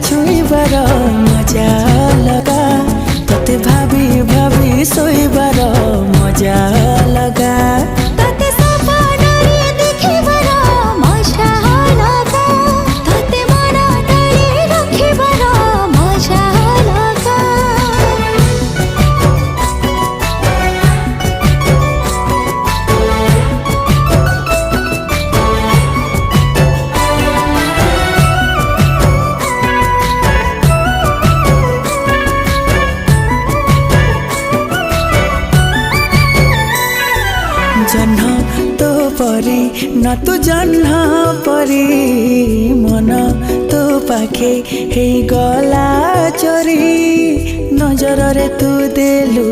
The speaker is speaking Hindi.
छुईबार मजा लगा तोते भाभी भाभी सोईबार मजा लगा जन्ह तो परी न तू जन्ह परी मन तो पाखे हे गला चोरी नजर रे तू देलु